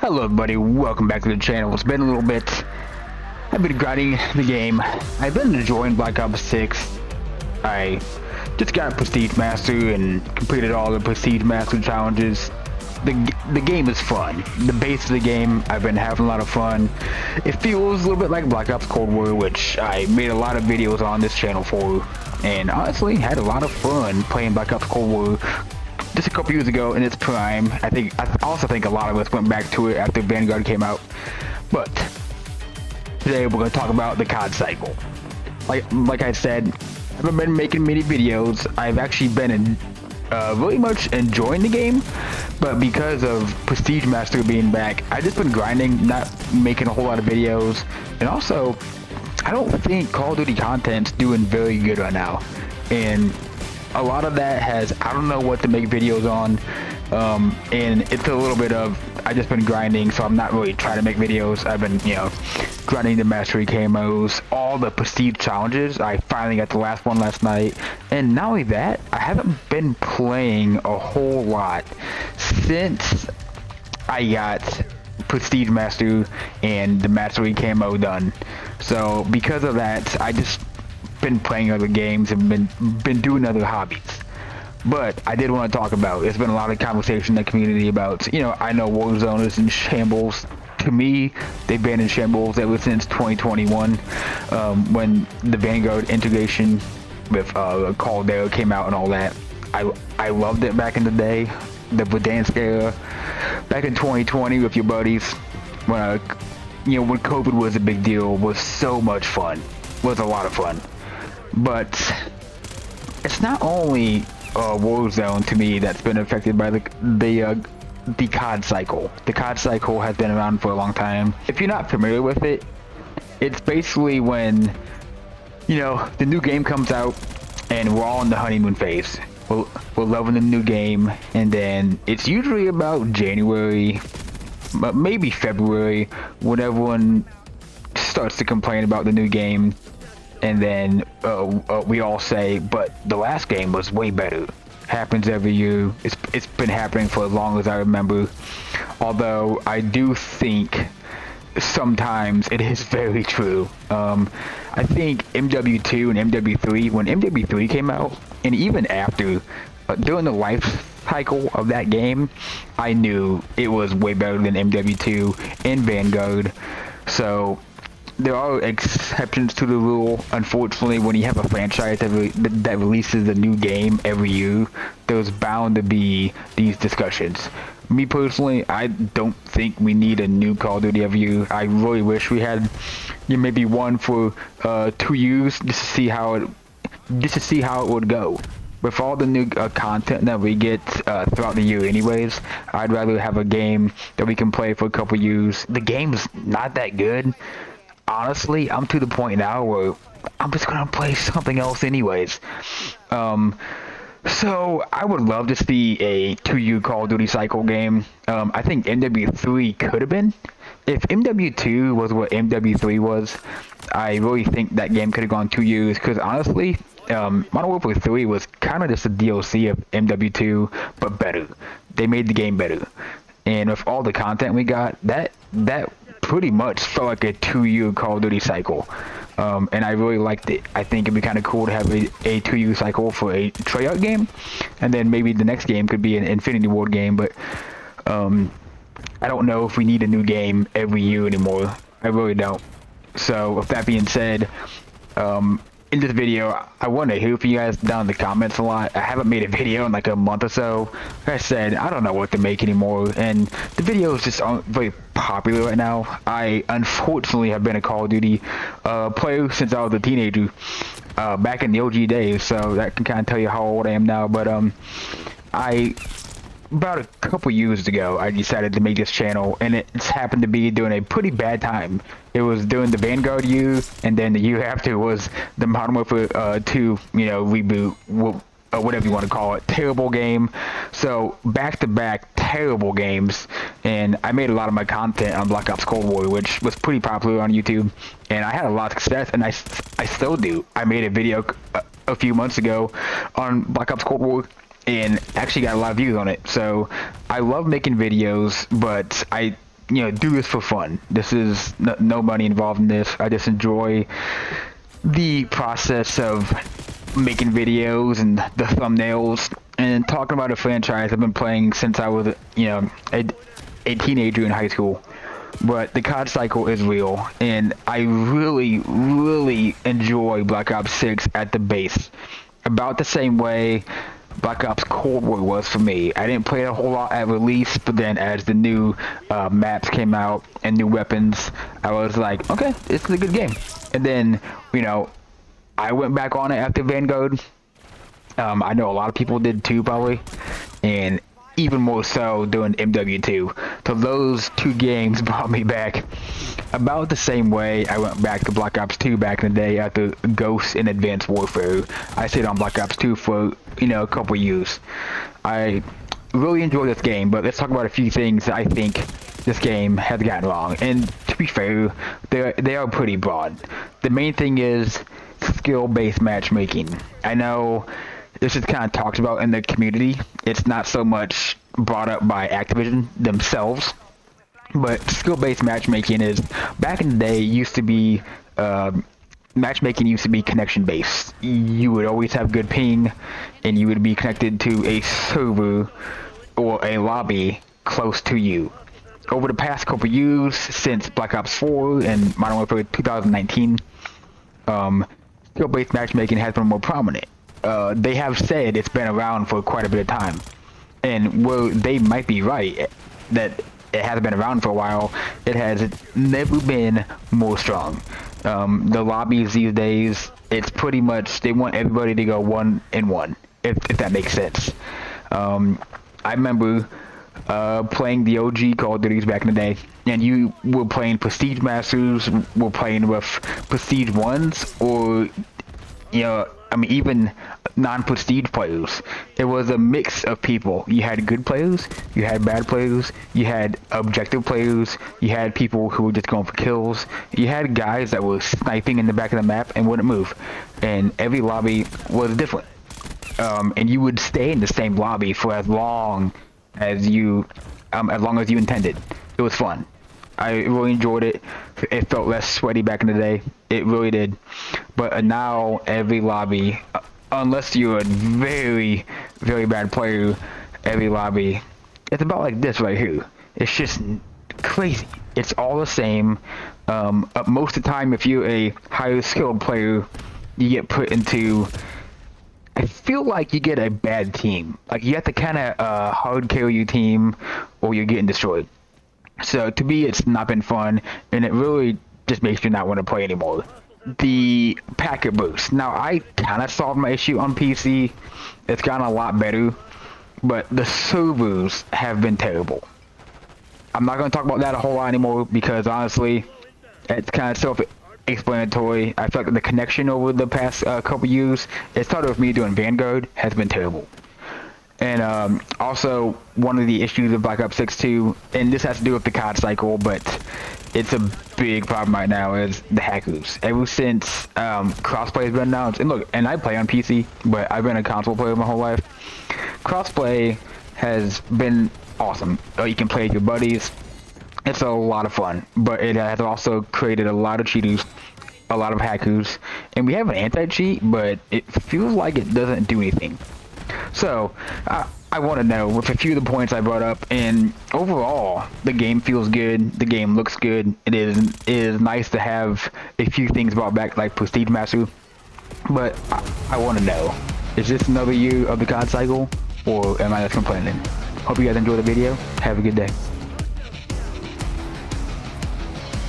Hello everybody, welcome back to the channel. It's been a little bit. I've been grinding the game. I've been enjoying Black Ops 6. I just got Prestige Master and completed all the Prestige Master challenges. The game is fun. The base of the game, I've been having a lot of fun. It feels a little bit like Black Ops Cold War, which I made a lot of videos on this channel for. And honestly, had a lot of fun playing Black Ops Cold War just a couple years ago in its prime. I also think a lot of us went back to it after Vanguard came out. But today we're going to talk about the COD cycle. Like I said, I haven't been making many videos. I've actually been really much enjoying the game, but because of Prestige Master being back, I've just been grinding, not making a whole lot of videos. And also, I don't think Call of Duty content's doing very good right now. And a lot of that has, I don't know what to make videos on, and it's a little bit of, I just been grinding, so I'm not really trying to make videos. I've been, grinding the mastery camos, all the prestige challenges. I finally got the last one last night, and not only that, I haven't been playing a whole lot since I got prestige master and the mastery camo done. So because of that, I just been playing other games and been doing other hobbies. But I did want to talk about, there's been a lot of conversation in the community about, I know Warzone is in shambles. To me, they've been in shambles ever since 2021, when the Vanguard integration with Caldera came out and all that. I loved it back in the day, the Verdansk era, back in 2020 with your buddies, when when COVID was a big deal, was so much fun, was a lot of fun. But it's not only Warzone to me that's been affected by the COD cycle. The COD cycle has been around for a long time. If you're not familiar with it, it's basically when the new game comes out and we're all in the honeymoon phase. We're loving the new game, and then it's usually about January, maybe February, when everyone starts to complain about the new game. And then we all say, but the last game was way better. Happens every year. It's been happening for as long as I remember. Although I do think sometimes it is very true. I think MW2 and MW3, when MW3 came out, and even after, during the life cycle of that game, I knew it was way better than MW2 and Vanguard. So there are exceptions to the rule. Unfortunately, when you have a franchise that releases a new game every year, there's bound to be these discussions. Me personally, I don't think we need a new Call of Duty every year. I really wish we had maybe one for 2 years just to see how it would go. With all the new content that we get throughout the year anyways, I'd rather have a game that we can play for a couple years. The game's not that good. Honestly, I'm to the point now where I'm just gonna play something else anyways. So I would love to see a 2-year Call of Duty cycle game. I think MW3 could have been. If MW2 was what MW3 was, I really think that game could have gone 2 years, because honestly, Modern Warfare 3 was kind of just a DLC of MW2, but better. They made the game better. And with all the content we got, that pretty much felt like a 2-year Call of Duty cycle. And I really liked it. I think it'd be kind of cool to have a 2-year cycle for a Treyarch game, and then maybe the next game could be an Infinity Ward game. But I don't know if we need a new game every year anymore. I really don't. So with that being said, in this video, I want to hear from you guys down in the comments a lot. I haven't made a video in like a month or so. Like I said, I don't know what to make anymore, and the videos just aren't very popular right now. I unfortunately have been a Call of Duty player since I was a teenager, back in the OG days, so that can kind of tell you how old I am now. But about a couple years ago, I decided to make this channel, and it's happened to be during a pretty bad time. It was during the Vanguard year, and then the year after was the Modern Warfare 2, reboot, whatever you want to call it. Terrible game. So back-to-back terrible games, and I made a lot of my content on Black Ops Cold War, which was pretty popular on YouTube, and I had a lot of success, and I still do. I made a video a few months ago on Black Ops Cold War, and actually got a lot of views on it. So I love making videos, but I do this for fun. This is no money involved in this. I just enjoy the process of making videos and the thumbnails and talking about a franchise I've been playing since I was, a teenager in high school. But the COD cycle is real, and I really enjoy Black Ops 6 at the base. About the same way Black Ops Cold War was for me. I didn't play it a whole lot at release, but then as the new maps came out and new weapons, I was like, okay, this is a good game. And then, I went back on it after Vanguard. I know a lot of people did too, probably. And even more so doing MW2. So those two games brought me back about the same way I went back to Black Ops 2 back in the day after Ghosts in Advanced Warfare. I stayed on Black Ops 2 for, a couple years. I really enjoy this game, but let's talk about a few things that I think this game has gotten wrong. And to be fair, they are pretty broad. The main thing is skill-based matchmaking. I know this is kind of talked about in the community. It's not so much brought up by Activision themselves, but skill-based matchmaking is, back in the day, matchmaking used to be connection-based. You would always have good ping, and you would be connected to a server or a lobby close to you. Over the past couple years, since Black Ops 4 and Modern Warfare 2019, skill-based matchmaking has been more prominent. They have said it's been around for quite a bit of time, and they might be right that it has been around for a while. It has never been more strong. The lobbies these days, it's pretty much, they want everybody to go 1-1, if that makes sense. I remember playing the OG Call of Duties back in the day, and you were playing Prestige Masters, were playing with Prestige 1s, or even non-prestige players. It was a mix of people. You had good players, you had bad players, you had objective players, you had people who were just going for kills, you had guys that were sniping in the back of the map and wouldn't move. And every lobby was different. And you would stay in the same lobby for as long as you intended. It was fun. I really enjoyed it. It felt less sweaty back in the day. It really did. But now every lobby, unless you're a very, very bad player, every lobby, it's about like this right here. It's just crazy. It's all the same. Most of the time, if you're a higher skilled player, you get put into, I feel like you get a bad team. Like you have to kind of hard carry your team or you're getting destroyed. So to me, it's not been fun, and it really just makes you not want to play anymore. The packet boost. Now, I kind of solved my issue on PC. It's gotten a lot better, but the servers have been terrible. I'm not going to talk about that a whole lot anymore because honestly, it's kind of self-explanatory. I felt like the connection over the past couple years, it started with me doing Vanguard, has been terrible. And also, one of the issues of Black Ops 6 too, and this has to do with the COD cycle, but it's a big problem right now, is the hackers. Ever since crossplay has been announced, and look, and I play on PC, but I've been a console player my whole life. Crossplay has been awesome. You can play with your buddies. It's a lot of fun, but it has also created a lot of cheaters, a lot of hackers, and we have an anti-cheat, but it feels like it doesn't do anything. So, I want to know, with a few of the points I brought up, and overall, the game feels good, the game looks good, it is nice to have a few things brought back, like Prestige Master, but I want to know, is this another year of the COD cycle, or am I just complaining? Hope you guys enjoyed the video, have a good day.